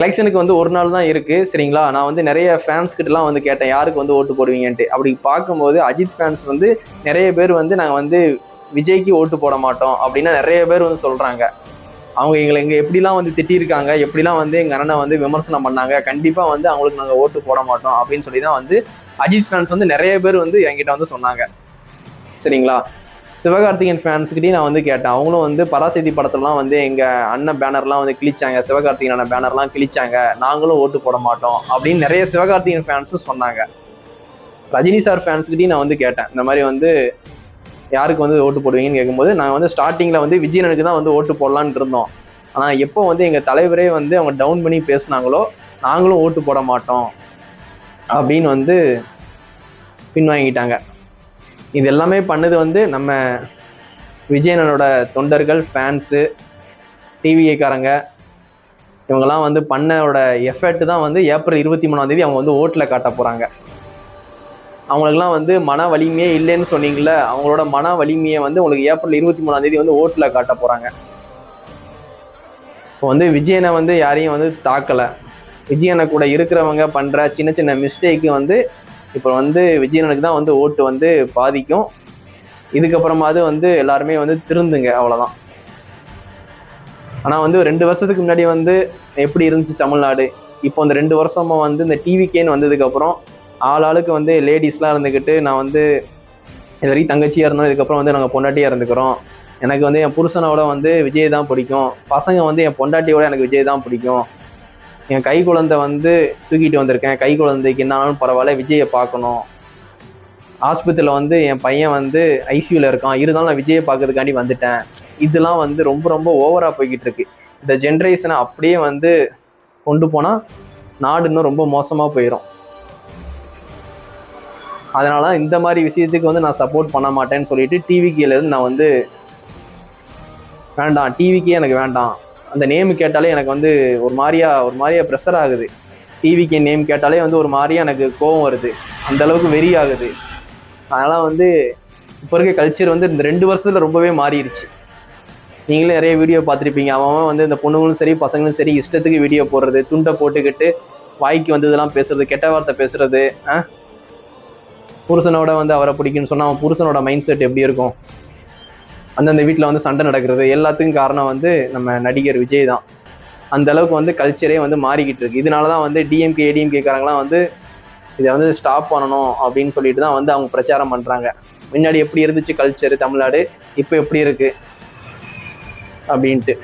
எலெக்ஷனுக்கு வந்து ஒரு நாள் தான் இருக்கு சரிங்களா. நான் வந்து நிறைய ஃபேன்ஸ் கிட்டலாம் வந்து கேட்டேன் யாருக்கு வந்து ஓட்டு போடுவீங்கன்ட்டு. அப்படி பார்க்கும்போது அஜித் ஃபேன்ஸ் வந்து நிறைய பேர் வந்து நாங்கள் வந்து விஜய்க்கு ஓட்டு போட மாட்டோம் அப்படின்னா நிறைய பேர் வந்து சொல்றாங்க. அவங்க எங்களை இங்கே எப்படிலாம் வந்து திட்டிருக்காங்க, எப்படிலாம் வந்து எங்கள் அண்ணனை வந்து விமர்சனம் பண்ணாங்க, கண்டிப்பாக வந்து அவங்களுக்கு நாங்கள் ஓட்டு போட மாட்டோம் அப்படின்னு சொல்லி தான் வந்து அஜித் ஃபேன்ஸ் வந்து நிறைய பேர் வந்து என்கிட்ட வந்து சொன்னாங்க சரிங்களா. சிவகார்த்திகேயன் ஃபேன்ஸ்கிட்டையும் நான் வந்து கேட்டேன். அவங்களும் வந்து பராசக்தி படத்துலலாம் வந்து எங்கள் அண்ணன் பேனர்லாம் வந்து கிழிச்சாங்க, சிவகார்த்திகேயன் அண்ணன் பேனர்லாம் கிழிச்சாங்க, நாங்களும் ஓட்டு போட மாட்டோம் அப்படின்னு நிறைய சிவகார்த்திகேயன் ஃபேன்ஸும் சொன்னாங்க. ரஜினி சார் ஃபேன்ஸ்கிட்டையும் நான் வந்து கேட்டேன், இந்த மாதிரி வந்து யாருக்கு வந்து ஓட்டு போடுவீங்கன்னு கேட்கும்போது நாங்கள் வந்து ஸ்டார்டிங்கில் வந்து விஜயனுக்கு தான் வந்து ஓட்டு போடலான்னு இருந்தோம். ஆனால் எப்போ வந்து எங்கள் தலைவரே வந்து அவங்க டவுன் பண்ணி பேசினாங்களோ நாங்களும் ஓட்டு போட மாட்டோம் அப்படின்னு வந்து பின்வாங்கிட்டாங்க. இது எல்லாமே பண்ணது வந்து நம்ம விஜயனோட தொண்டர்கள், ஃபேன்ஸு, டிவிஏக்காரங்க இவங்கெல்லாம் வந்து பண்ணோட எஃபர்ட் தான் வந்து ஏப்ரல் 23 அவங்க வந்து ஓட்டில் காட்ட போகிறாங்க. அவங்களுக்குலாம் வந்து மன வலிமையே இல்லைன்னு சொன்னீங்களே, அவங்களோட மன வலிமையை வந்து உங்களுக்கு ஏப்ரல் 23 வந்து ஓட்டில் காட்ட போகிறாங்க. இப்போ வந்து விஜயனை வந்து யாரையும் வந்து தாக்கலை, விஜயனை கூட இருக்கிறவங்க பண்ணுற சின்ன சின்ன மிஸ்டேக்கு வந்து இப்போ வந்து விஜயனுக்கு தான் வந்து ஓட்டு வந்து பாதிக்கும். இதுக்கப்புறமாவது வந்து எல்லாருமே வந்து திருந்துங்க, அவ்வளோதான். ஆனால் வந்து 2 வருஷத்துக்கு முன்னாடி வந்து எப்படி இருந்துச்சு தமிழ்நாடு, இப்போ இந்த 2 வருஷமாக வந்து இந்த டிவிக்கேன்னு வந்ததுக்கப்புறம் ஆளுக்கு வந்து லேடிஸ்லாம் இருந்துக்கிட்டு நான் வந்து இது வரைக்கும் தங்கச்சியாக இருந்தோம், இதுக்கப்புறம் வந்து நாங்கள் பொண்டாட்டியாக இருந்துக்கிறோம், எனக்கு வந்து என் புருஷனோட வந்து விஜய் தான் பிடிக்கும், பசங்க வந்து என் பொண்டாட்டியோட எனக்கு விஜய் தான் பிடிக்கும், என் கை குழந்தை வந்து தூக்கிட்டு வந்திருக்கேன், கை குழந்தைக்கு என்னாலும் பரவாயில்ல விஜயை பார்க்கணும், ஆஸ்பத்திரியில் வந்து என் பையன் வந்து ஐசியூவில் இருக்கான், இருந்தாலும் நான் விஜயை பார்க்கறதுக்காண்டி வந்துட்டேன், இதெல்லாம் வந்து ரொம்ப ரொம்ப ஓவராக போய்கிட்டு இருக்கு. இந்த ஜென்ரேஷனை அப்படியே வந்து கொண்டு போனால் நாடு இன்னும் ரொம்ப மோசமாக போயிடும். அதனால இந்த மாதிரி விஷயத்துக்கு வந்து நான் சப்போர்ட் பண்ண மாட்டேன்னு சொல்லிட்டு டிவிகேலேருந்து நான் வந்து வேண்டாம், டிவிக்கே எனக்கு வேண்டாம், அந்த நேம் கேட்டாலே எனக்கு வந்து ஒரு மாதிரியா ப்ரெஷர் ஆகுது, டிவிகே நேம் கேட்டாலே வந்து ஒரு மாதிரியா எனக்கு கோபம் வருது, அந்த அளவுக்கு வெறி ஆகுது. அதனால் வந்து இப்போ இருக்க கல்ச்சர் வந்து இந்த 2 வருஷத்தில் ரொம்பவே மாறிடுச்சு. நீங்களே நிறைய வீடியோ பார்த்துருப்பீங்க, அவன் வந்து இந்த பொண்ணுங்களும் சரி பசங்களும் சரி இஷ்டத்துக்கு வீடியோ போடுறது, துண்டை போட்டுக்கிட்டு வாய்க்கு வந்து இதெல்லாம் பேசுறது, கெட்ட வார்த்தை பேசுறது, புருஷனோட வந்து அவரை பிடிக்குன்னு சொன்னால் அவன் புருஷனோட மைண்ட் செட் எப்படி இருக்கும், அந்தந்த வீட்டில் வந்து சண்டை நடக்கிறது, எல்லாத்துக்கும் காரணம் வந்து நம்ம நடிகர் விஜய் தான். அந்த அளவுக்கு வந்து கல்ச்சரே வந்து மாறிக்கிட்டு இருக்கு. இதனால தான் வந்து டிஎம்கே ஏடிஎம்கேக்காரங்களாம் வந்து இதை வந்து ஸ்டாப் பண்ணணும் அப்படின்னு சொல்லிட்டு தான் வந்து அவங்க பிரச்சாரம் பண்ணுறாங்க. முன்னாடி எப்படி இருந்துச்சு கல்ச்சர் தமிழ்நாடு, இப்போ எப்படி இருக்குது அப்படின்ட்டு.